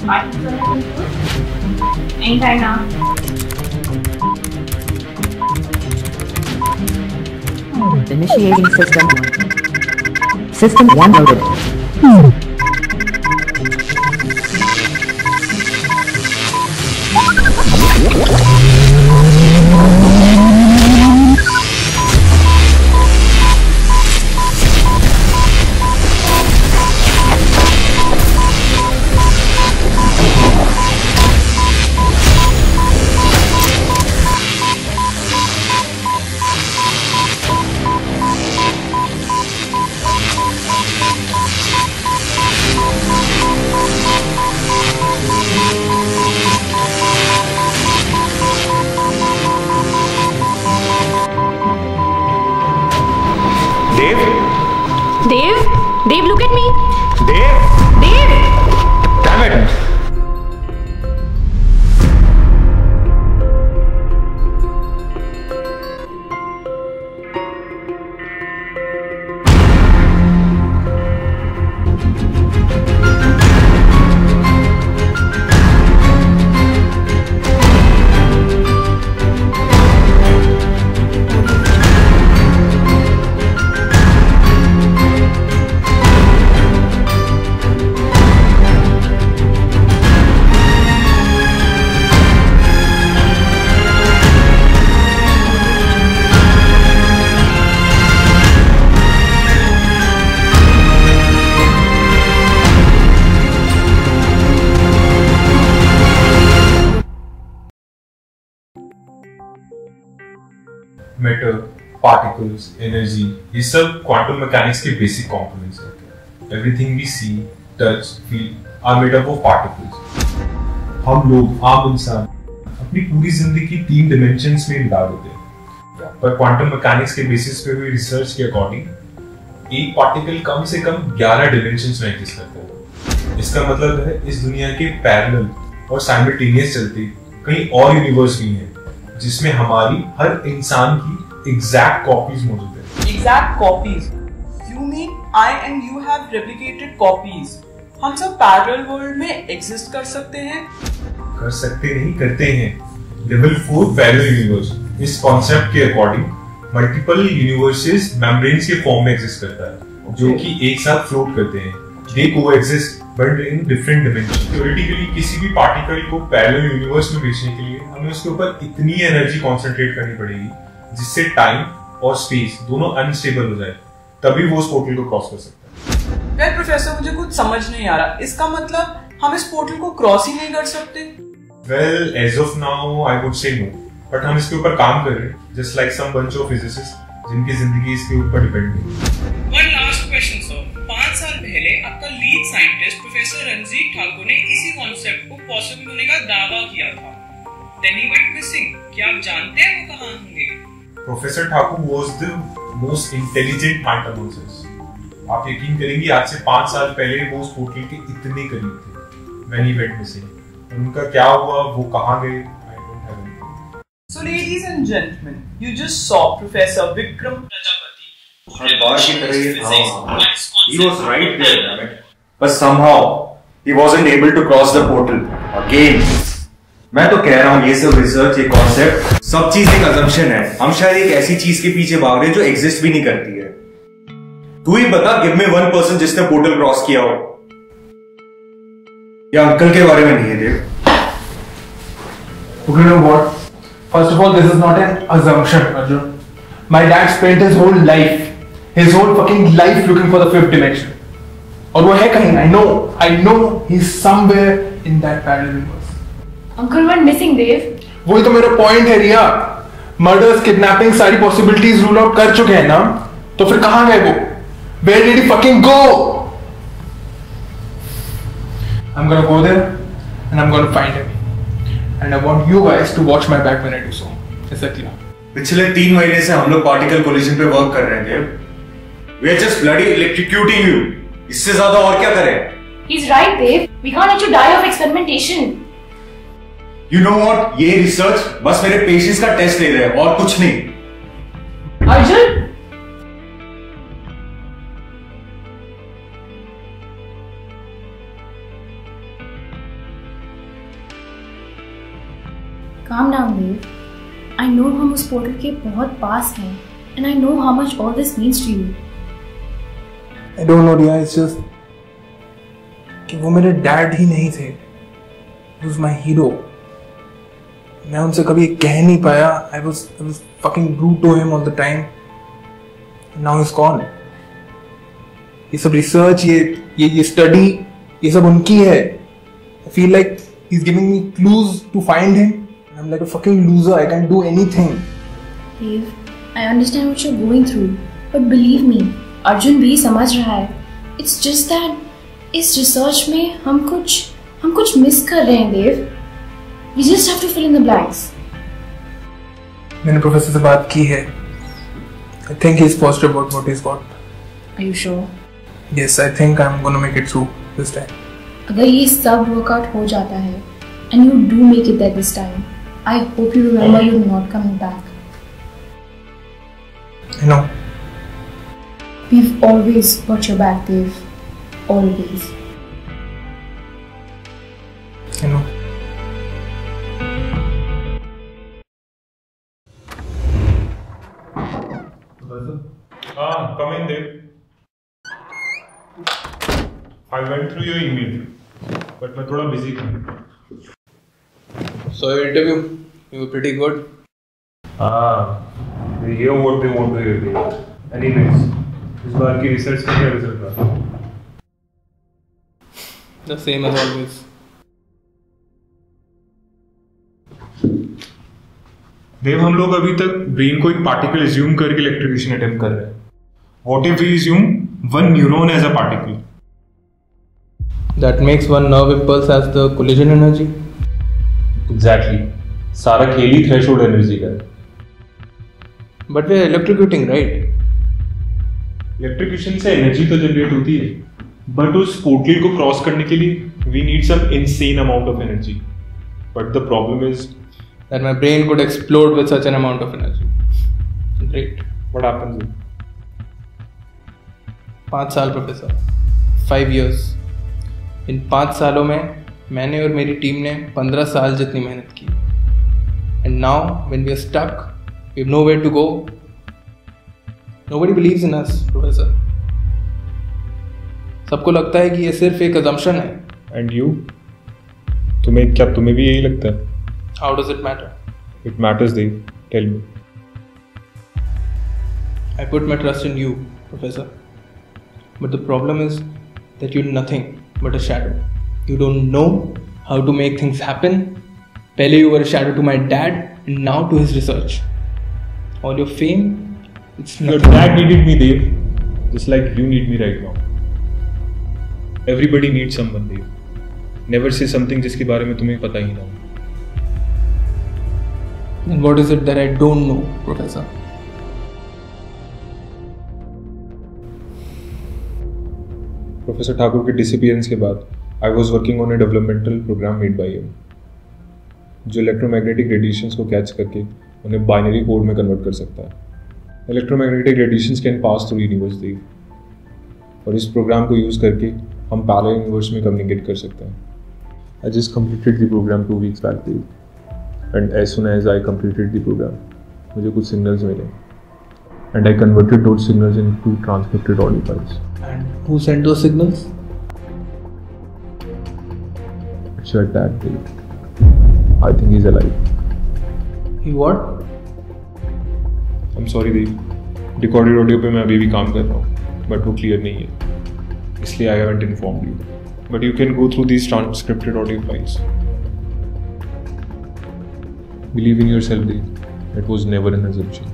Particles under control. Anytime now. Initiating system 1. System 1 loaded. Dave, look at me. Dave! Damn it! Matter, particles, energy, ये सब quantum mechanics के basic components हैं। Everything we see, touch, feel are made up of particles. हम लोग, आम इंसान, अपनी पूरी जिंदगी 3 डिमेंशंस में बिता देते हैं, पर क्वांटम मैकेनिक्स के बेसिस पे हुई रिसर्च के अकॉर्डिंग एक पार्टिकल कम से कम 11 डिमेंशंस में एग्जिस्ट करता है। इसका मतलब है इस दुनिया के पैरेलल और साइमल्टेनियस चलते कई और यूनिवर्स भी हैं जिसमें हमारी हर इंसान की एग्जैक्ट कॉपीज मौजूद है। Exact copies? You mean I and you have replicated copies? हम सब पैरेलल वर्ल्ड में एग्जिस्ट कर सकते हैं? कर सकते नहीं, करते हैं। लेवल 4 पैरेलल यूनिवर्स इस कॉन्सेप्ट के अकॉर्डिंग मल्टीपल यूनिवर्सेस मेम्ब्रेन्स के फॉर्म में एग्जिस्ट करता है, जो कि एक साथ फ्लोट करते हैं। They coexist but in different dimensions. Theoretically किसी भी पार्टिकल को पैरेलल यूनिवर्स में भेजने के लिए हमें उसके ऊपर इतनी एनर्जी कॉन्सेंट्रेट करनी पड़ेगी जिससे टाइम और स्पेस दोनों अनस्टेबल हो जाए, तभी वो उस पोर्टल को क्रॉस कर सकता है। वेल प्रोफेसर, मुझे कुछ समझ नहीं आ रहा। इसका मतलब हम इस पोर्टल को क्रॉस ही नहीं कर सकते? Well as of now I would say no, but हम इसके ऊपर काम कर रहे हैं, just like some bunch of physicists जिनकी जिंदगी इसके ऊपर डिपेंड है। One last question sir. 5 साल पहले आपका lead scientist professor Ranjit Thakur ने इसी कॉन्सेप्ट को पॉसिबल होने का दावा किया था। Then he went missing. क्या आप जानते हैं वो कहाँ होंगे? Professor Thakur was the most intelligent mind among us. आप यकीन करेंगे आज से 5 साल पहले वो उस पोर्टल के इतने करीब थे when he went missing. उनका क्या हुआ, वो कहाँ गए, I don't have anything. So ladies and gentlemen, you just saw Professor Vikram Prajapati. He was right there, damn it. But somehow he wasn't able to cross the portal again. मैं तो कह रहा हूँ ये सब रिसर्च, ये concept, सब चीज एक असम्पशन है। हम शायद एक ऐसी चीज के पीछे भाग रहे हैं जो एग्जिस्ट भी नहीं करती है। तू ही बता, गिव मी 1 पर्सन जिसने पोर्टल क्रॉस किया हो। या अंकल के बारे में नहीं है देव। Okay, you know what? First of all, this is not an assumption, Arjun. My dad spent his whole fucking life looking for the 5th dimension. और वो है कहीं, I know he's somewhere in that parallel universe. Uncle went missing, Dave. वही तो मेरा point है रिया। Murders, kidnapping, सारी possibilities rule out कर चुके हैं ना, तो फिर कहाँ गए वो? Where did he fucking go? I'm gonna go there and I'm gonna find him. And I want you guys to watch my back when I do so. Is that clear? पिछले 3 महीने से हम लोग पार्टिकल कोलिजन पे work कर रहे हैं देव। We are just bloody electrocuting you. इससे ज्यादा और क्या करें? He's right, Dave. We can't let you die of experimentation. You know what? ये रिसर्च बस मेरे पेशेंस का टेस्ट ले रहे हैं और कुछ नहीं। Arjun? Calm down, Dave. I know हम उस पोर्टल के बहुत पास हैं, and I know how much all this means to you. I don't know, Riya. It's just कि वो मेरे डैड ही नहीं थे. He was my hero. मैं उनसे कभी कह नहीं पाया. I was fucking rude to him all the time. Now he's gone. ये सब रिसर्च, ये स्टडी, ये सब उनकी है. I feel like he's giving me clues to find him. And I'm like a fucking loser. I can't do anything. Dave, I understand what you're going through, but believe me, Arjun भी समझ रहा है. It's just that इस research में हम कुछ miss कर रहे हैं, देव. We just have to fill in the blanks. मैंने प्रोफेसर से बात की है. I think he's positive about what he's got. Are you sure? Yes, I think I'm gonna make it through this time. अगर ये सब वर्कआउट हो जाता है and you do make it there this time, I hope you remember you're not coming back. I know. We've always got your back, Dave. Always. I know. Come in, Dave. I went through your email, but मैं थोड़ा busy था. So your interview, you were pretty good. They hear what they want to hear, Dave. Anyways, इस बार की research का क्या result रहा? The same as always. देव, हम लोग अभी तक ब्रेन को एक पार्टिकल एज्यूम करके इलेक्ट्रिफिकेशन अटेम्प्ट कर रहे हैं. What if we assume one neuron as a particle? That makes one nerve impulse as the collision energy. Exactly. सारा खेल ही threshold energy का है. But we are electrocuting, right? Electrification से energy तो जनरेट होती है, बट उस पोर्टल को क्रॉस करने के लिए we need some insane amount of energy. But the problem is That my brain could explode with such an amount of energy. Great. What happens. 5 साल प्रोफेसर, 5 years. इन 5 सालों में मैंने और मेरी टीम ने 15 साल जितनी मेहनत की. And now when we are stuck, we have nowhere to go. Nobody believes in us, professor. सबको लगता है कि ये सिर्फ एक assumption है. एंड यू, तुम्हें भी यही लगता है? How does it matter? It matters Dave. Tell me. I put my trust in you, Professor. But the problem is that you're nothing but a shadow. You don't know how to make things happen. Pehle you were a shadow to my dad, and now to his research. All your fame, it's Your nothing. dad needed me, Dave, just like you need me right now. Everybody needs someone, Dave. Never say something जिसके बारे में तुम्हें पता ही ना हो. Then what is it that I don't know, Professor? Professor Thakur के disappearance के बाद I was working on a developmental program made by him, जो इलेक्ट्रोमैग्नेटिक रेडिएशंस को कैच करके उन्हें बाइनरी कोड में कन्वर्ट कर सकता है. Electromagnetic radiations can pass through universe Dev, और इस प्रोग्राम को यूज़ करके हम पैरेलल यूनिवर्स में कम्युनिकेट कर सकते हैं. I just completed the programme 2 weeks back Dave, and as soon as I completed the programme मुझे कुछ सिग्नल्स मिले, and I converted those signals into transcripted audio files. And who sent those signals? It's your dad, Dave. I think he's alive. He what? I'm sorry, Dave. Recorded audio पे मैं अभी भी काम कर रहा हूँ, but वो clear नहीं है, इसलिए I haven't informed you. But you can go through these transcripted audio files. Believe in yourself, Dave. It was never an assumption.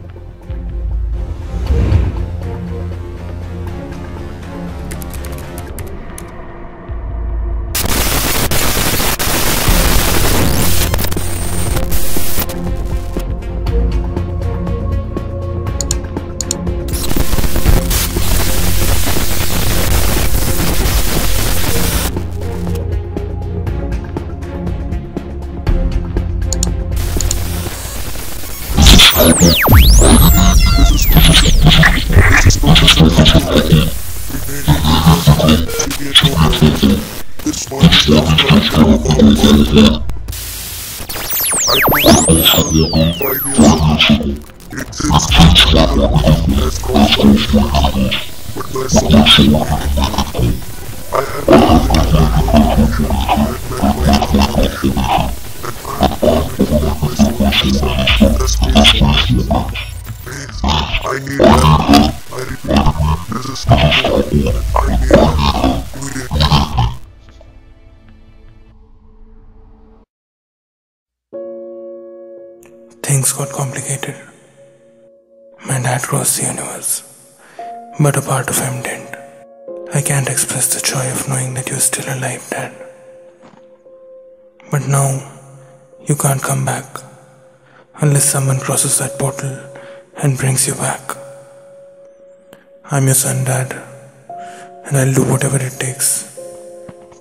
Things got complicated. My dad crossed the universe, but a part of him didn't. I can't express the joy of knowing that you're still alive, Dad. But now, you can't come back unless someone crosses that portal and brings you back. I'm your son, Dad, and I'll do whatever it takes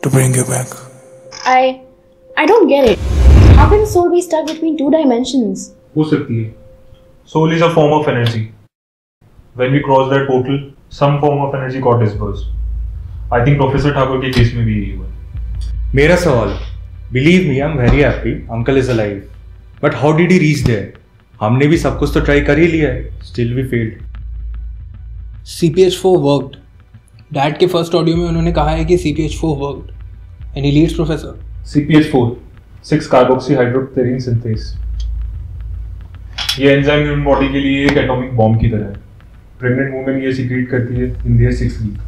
to bring you back. I don't get it. How can soul be stuck between two dimensions? हो सकती है. Soul is a form of energy. When we cross that portal, some form of energy got dispersed. I think Professor Thakur के case में भी यही हुआ. मेरा सवाल, believe me, I'm very happy. Uncle is alive. But how did he reach there? हमने भी सब कुछ तो ट्राई कर ही लिया है. Still we failed. CPH4 worked. Dad के फर्स्ट ऑडियो में उन्होंने कहा है कि CPH4 worked. Any leads, Professor? CPH4, 6-carboxyhydropterine synthase. ये एंजाइम ह्यूमन बॉडी के लिए एक एटॉमिक बॉम्ब की तरह है. प्रेग्नेंट वुमेन ये सीक्रेट करती है in their 6th week.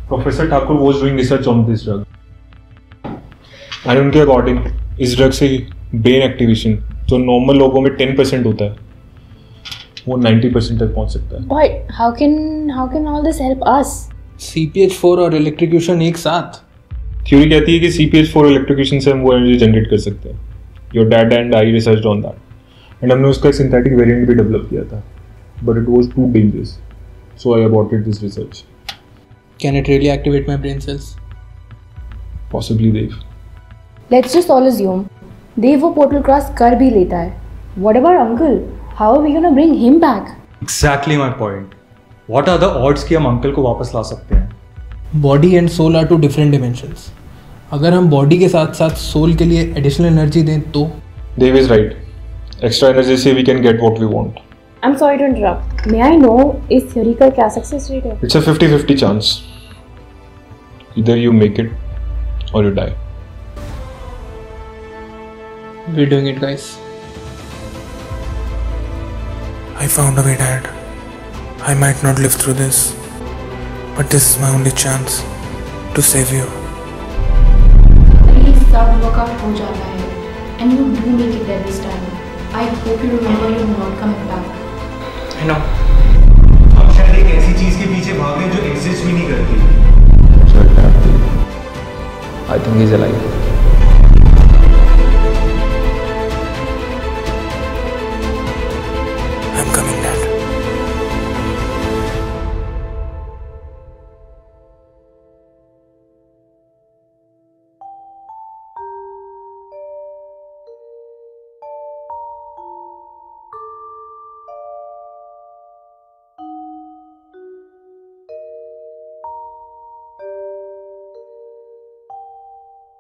Professor Thakur was doing research on this drug and उनके अकॉर्डिंग इस ड्रग से ब्रेन एक्टिवेशन जो नॉर्मल लोगों में 10% होता है वो 90% तक पहुंच सकता है. But how can all this help us? CPH4 और इलेक्ट्रिक्यूशन एक साथ. थ्योरी कहती है कि CPH4 इलेक्ट्रिक्यूशन से हम वो एनर्जी जनरेट कर सकते हैं. Your dad and I research on that and हमने उसका एक सिंथेटिक वेरिएंट भी डेवलप किया था, but it was too dangerous, so I aborted this research. Can it really activate my brain cells? Possibly, Dev. Let's just all assume Dev वो portal cross कर भी लेता है. What about Uncle? How are we gonna bring him back? Exactly my point. What are the odds कि हम uncle को वापस ला सकते हैं? Body and soul are two different dimensions. अगर हम बॉडी के साथ साथ सोल के लिए एडिशनल एनर्जी दें तो Dev is right. Extra energy से we can get what we want. I'm sorry to interrupt. May I know इस theory का क्या success rate है? It's a 50-50 chance. Either you make it or you die. We're doing it, guys. I found a way, Dad. I might not live through this, but this is my only chance to save you. Please सब workout हो जाता है, and you do make it there this time. I hope you remember you're not coming back. I know. हम शायद एक ऐसी चीज के पीछे भागे जो एग्जिस्ट भी नहीं करती. I think he's alive.